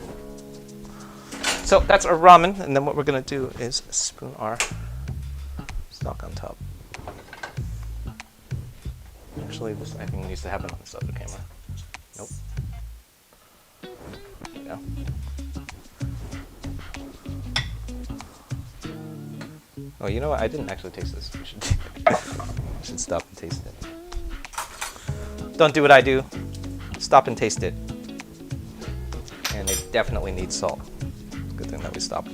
So that's our ramen, and then what we're going to do is spoon our stock on top. Actually, this I think needs to happen on this other camera. Nope. There we go. Oh, you know what? I didn't actually taste this. I should stop and taste it. Don't do what I do. Stop and taste it. And it definitely needs salt. Good thing that we stopped.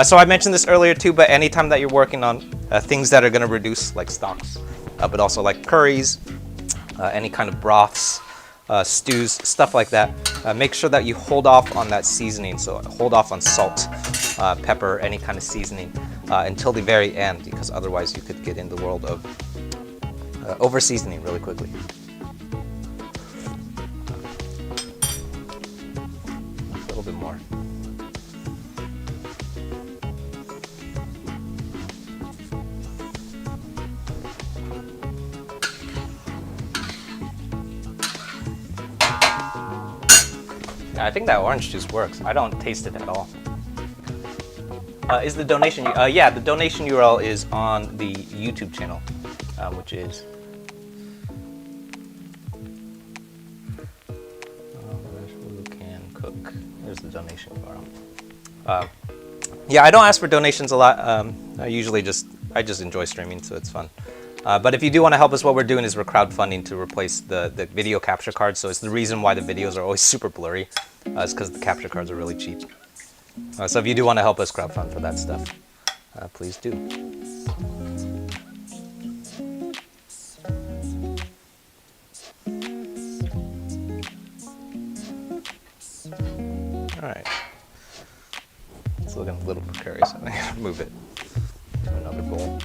So I mentioned this earlier too, but anytime that you're working on things that are going to reduce like stocks, but also like curries, any kind of broths, stews, stuff like that, make sure that you hold off on that seasoning. So hold off on salt, pepper, any kind of seasoning until the very end, because otherwise you could get in the world of over seasoning really quickly. A little bit more. I think that orange juice works. I don't taste it at all. Is the donation? Yeah, the donation URL is on the YouTube channel, which is. Who can cook? There's the donation URL. Yeah, I don't ask for donations a lot. I usually just enjoy streaming, so it's fun. But if you do want to help us, what we're doing is we're crowdfunding to replace the video capture cards. So it's the reason why the videos are always super blurry. It's because the capture cards are really cheap. So if you do want to help us crowdfund for that stuff, please do. All right. It's looking a little precarious. I'm going to move it to another bowl.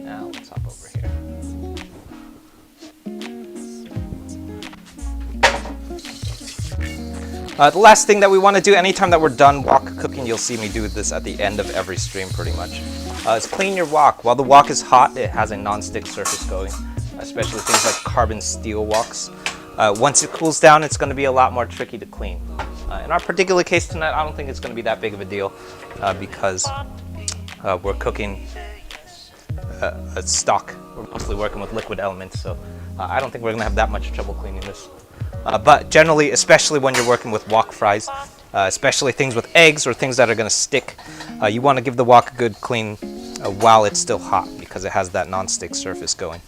Now let's hop over here. The last thing that we want to do anytime that we're done wok cooking, you'll see me do this at the end of every stream pretty much, is clean your wok. While the wok is hot, it has a non-stick surface going, especially things like carbon steel woks. Once it cools down, it's going to be a lot more tricky to clean. In our particular case tonight, I don't think it's going to be that big of a deal because we're cooking a stock. We're mostly working with liquid elements, so I don't think we're going to have that much trouble cleaning this. But generally, especially when you're working with wok fries, especially things with eggs or things that are going to stick, you want to give the wok a good clean while it's still hot because it has that non-stick surface going.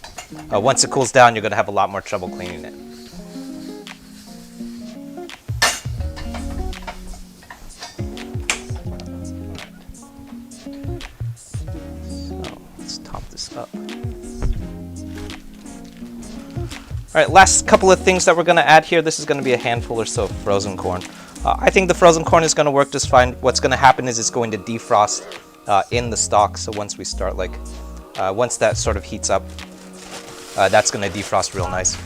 Once it cools down, you're going to have a lot more trouble cleaning it. So let's top this up. All right, last couple of things that we're going to add here. This is going to be a handful or so of frozen corn. I think the frozen corn is going to work just fine. What's going to happen is it's going to defrost in the stock. So once we start, once that sort of heats up, that's going to defrost real nice.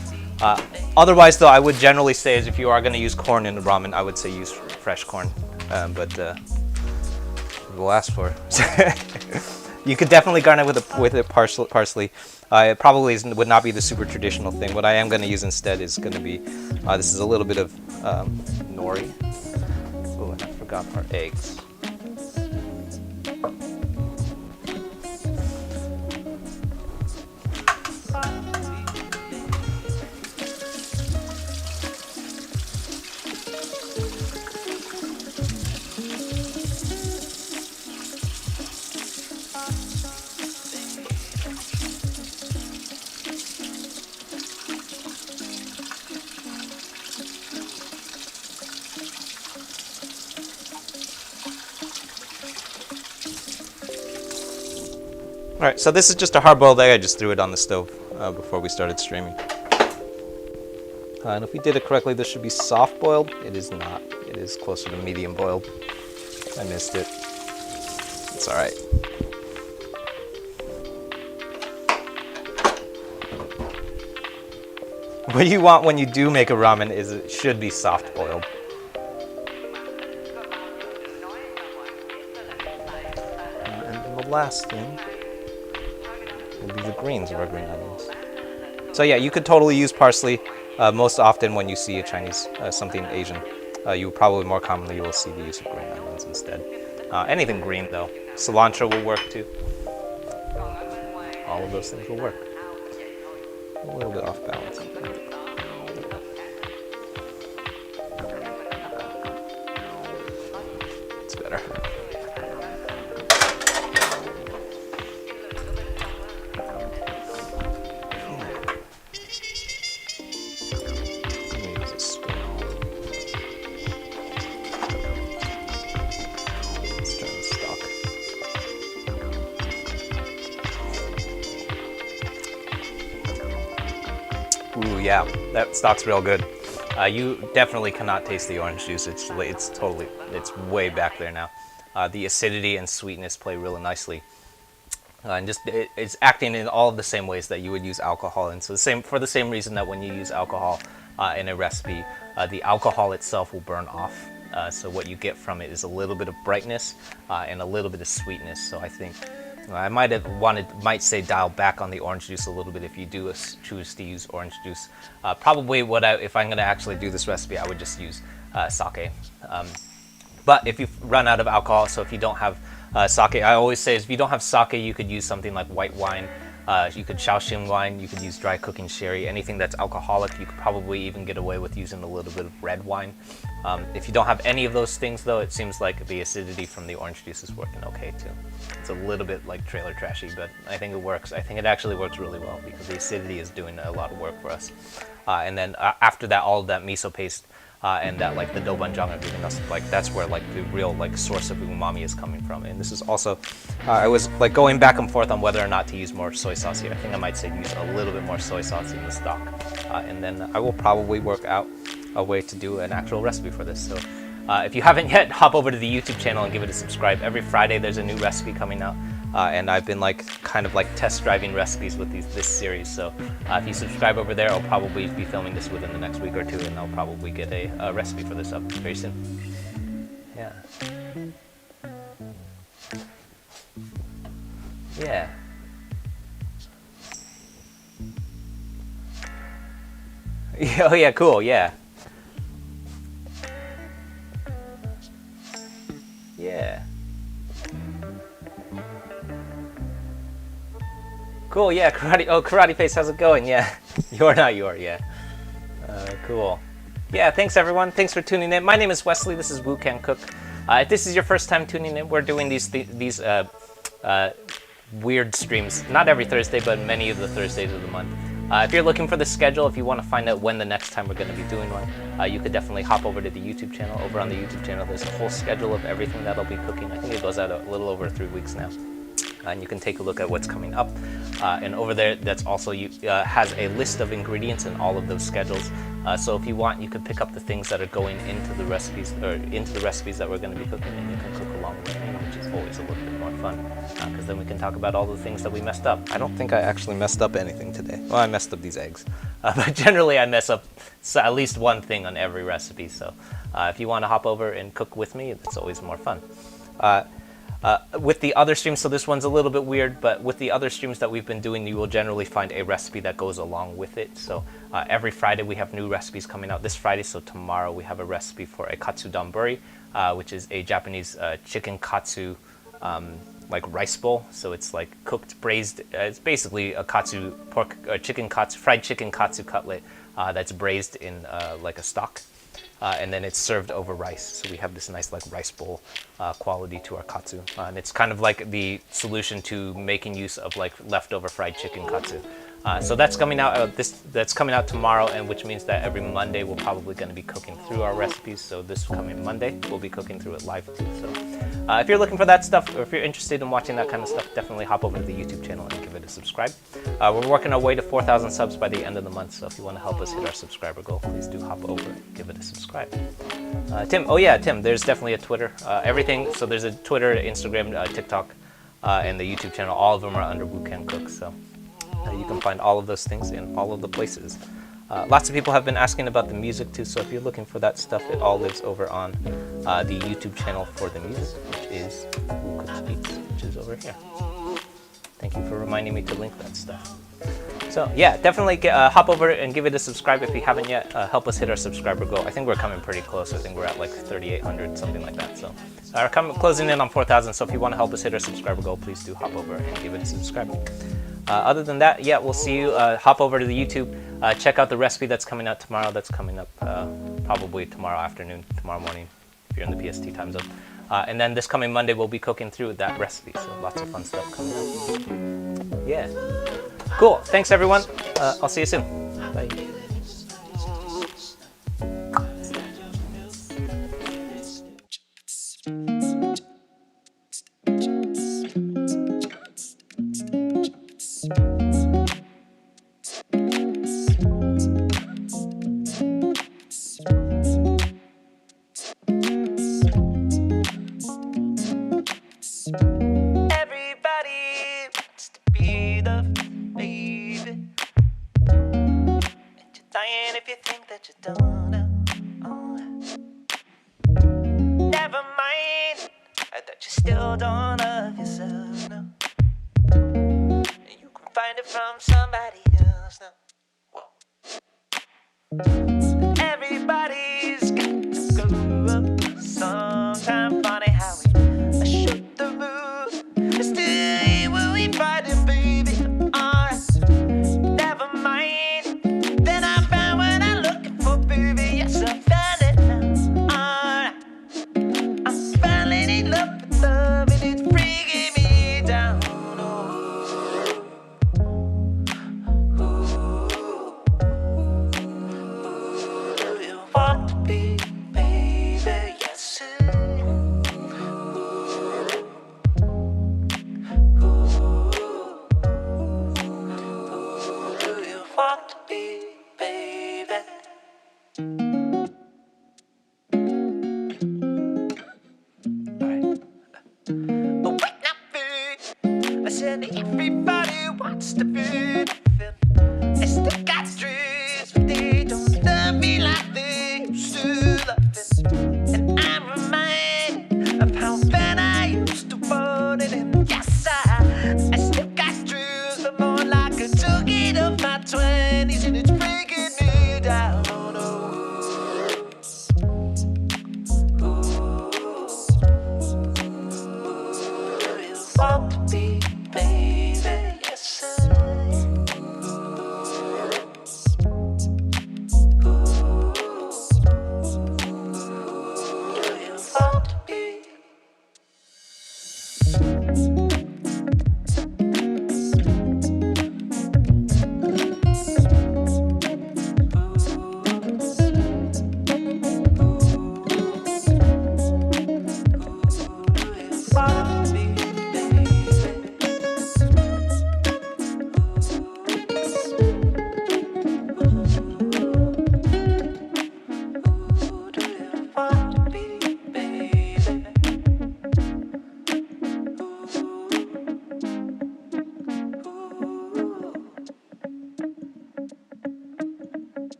Otherwise, though, I would generally say is if you are going to use corn in the ramen, I would say use fresh corn. But we'll ask for it. You could definitely garnish with a parsley. It probably would not be the super traditional thing. What I am going to use instead is going to be, this is a little bit of nori. Oh, and I forgot our eggs. Alright, so this is just a hard-boiled egg. I just threw it on the stove before we started streaming. And if we did it correctly, this should be soft-boiled. It is not. It is closer to medium-boiled. I missed it. It's alright. What you want when you do make a ramen is it should be soft-boiled. And then the last thing will be the greens of our green onions. So yeah, you could totally use parsley. Most often when you see a Chinese, something Asian, you probably more commonly you will see the use of green onions instead. Anything green though. Cilantro will work too. All of those things will work. A little bit off balance. It's better. Ooh, yeah, that stock's real good. You definitely cannot taste the orange juice. It's way back there now. The acidity and sweetness play really nicely. And just it's acting in all of the same ways that you would use alcohol. And so for the same reason that when you use alcohol in a recipe, the alcohol itself will burn off. So what you get from it is a little bit of brightness and a little bit of sweetness. So I think I might say dial back on the orange juice a little bit if you do choose to use orange juice. Probably if I'm going to actually do this recipe, I would just use sake. But if you run out of alcohol, so if you don't have sake, I always say if you don't have sake, you could use something like white wine. You could Shaoxing wine, you could use dry cooking sherry, anything that's alcoholic. You could probably even get away with using a little bit of red wine. If you don't have any of those things though, it seems like the acidity from the orange juice is working okay too. It's a little bit like trailer trashy, but I think it works. I think it actually works really well because the acidity is doing a lot of work for us. And then after that, all of that miso paste and that like the dobanjang and everything else, like that's where like the real like source of umami is coming from. And this is also, I was like going back and forth on whether or not to use more soy sauce here. I think I might say use a little bit more soy sauce in the stock. And then I will probably work out a way to do an actual recipe for this. So if you haven't yet, hop over to the YouTube channel and give it a subscribe. Every Friday there's a new recipe coming out. And I've been kind of test driving recipes with this series. So if you subscribe over there, I'll probably be filming this within the next week or two, and I'll probably get a recipe for this up very soon. Yeah. Yeah. Oh yeah, cool. Yeah. Yeah. Cool, yeah, Karate Face, how's it going? Yeah, you're not your, yeah. Cool. Yeah, thanks everyone. Thanks for tuning in. My name is Wesley. This is Wu Can Cook. If this is your first time tuning in, we're doing these weird streams. Not every Thursday, but many of the Thursdays of the month. If you're looking for the schedule, if you want to find out when the next time we're going to be doing one, you could definitely hop over to the YouTube channel. Over on the YouTube channel, there's a whole schedule of everything that I'll be cooking. I think it goes out a little over 3 weeks now. And you can take a look at what's coming up. And over there, that's also has a list of ingredients in all of those schedules. So if you want, you could pick up the things that are going into the recipes that we're going to be cooking, and you can cook along with me, which is always a little bit more fun. Because then we can talk about all the things that we messed up. I don't think I actually messed up anything today. Well, I messed up these eggs, but generally I mess up at least one thing on every recipe. So if you want to hop over and cook with me, it's always more fun. With the other streams, so this one's a little bit weird, but with the other streams that we've been doing, you will generally find a recipe that goes along with it. So every Friday we have new recipes coming out. This Friday, so tomorrow, we have a recipe for a katsu donburi, which is a Japanese chicken katsu rice bowl. So it's like cooked, braised. It's basically a katsu fried chicken katsu cutlet that's braised in like a stock. And then it's served over rice. So we have this nice rice bowl quality to our katsu. And it's kind of like the solution to making use of leftover fried chicken katsu. So that's coming out that's coming out tomorrow, and which means that every Monday we're probably going to be cooking through our recipes. So this coming Monday we'll be cooking through it live too. So If you're looking for that stuff, or if you're interested in watching that kind of stuff, definitely hop over to the YouTube channel and give it a subscribe. We're working our way to 4,000 subs by the end of the month, so if you want to help us hit our subscriber goal, please do hop over and give it a subscribe. Tim, oh yeah, Tim, there's definitely a Twitter. Everything, so there's a Twitter, Instagram, TikTok, and the YouTube channel. All of them are under Wukan Cook, so you can find all of those things in all of the places. Lots of people have been asking about the music too, so if you're looking for that stuff, it all lives over on the YouTube channel for the music, which is Woo Cooks Beats, which is over here. Thank you for reminding me to link that stuff. So yeah, definitely hop over and give it a subscribe if you haven't yet. Help us hit our subscriber goal. I think we're coming pretty close. I think we're at like 3,800, something like that. So we're closing in on 4,000. So if you want to help us hit our subscriber goal, please do hop over and give it a subscribe. Other than that, yeah, we'll see you. Hop over to the YouTube. Check out the recipe that's coming out tomorrow. That's coming up probably tomorrow afternoon, tomorrow morning, if you're in the PST time zone. And then this coming Monday, we'll be cooking through that recipe. So lots of fun stuff coming up. Yeah. Cool. Thanks, everyone. I'll see you soon. Bye. If you think that you don't know, never mind that you still don't love yourself. No, you can find it from somebody else. No, everybody's got to go up. Sometimes funny how we shoot the mood. Still, when we fighting, baby. Never mind. Everybody wants to be fulfilled. They still got dreams, but they don't love me like they used to love it. And I'm reminded of how bad I used to want it. And yes, I still got dreams, but more like a junkie of my 20s, and it's breaking me down. Oh no.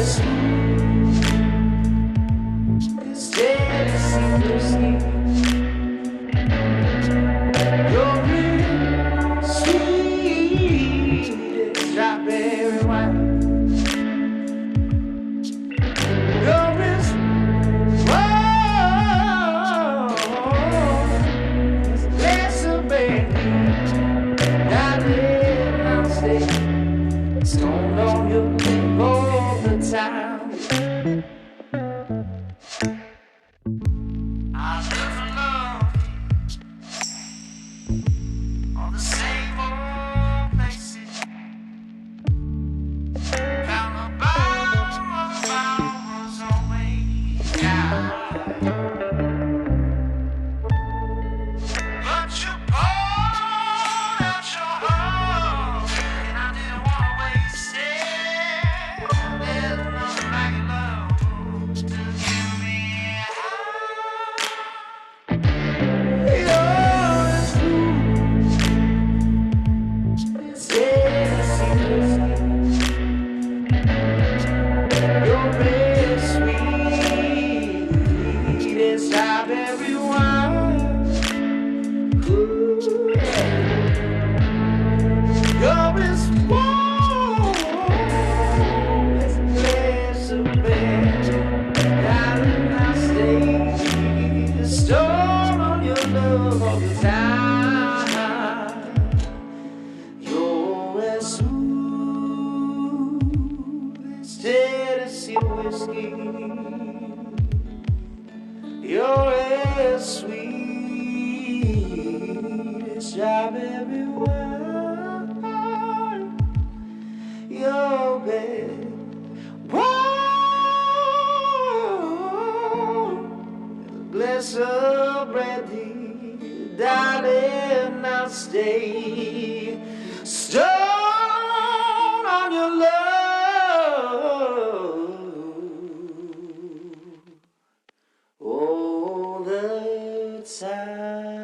as smooth as Tennessee whiskey. You're real sweet as strawberry wine. You're as warm as a glass of brandy. Darling, I'll stay stoned on your lip all the time. I live for love, all the same old places. Found a bar was always down. But you poured out your heart, and I didn't want to waste it. There's nothing like love to give me high. You're as smooth as Tennessee whiskey. You're as sweet as strawberry wine. Ooh, yeah. You're as warm as a glass of brandy. Darling, I'll stay stoned on your love all the time. You're as smooth as Tennessee whiskey. You're as sweet as strawberry wine. You're as warm as a glass of brandy. Darling, I'll stay stoned on your love all the time.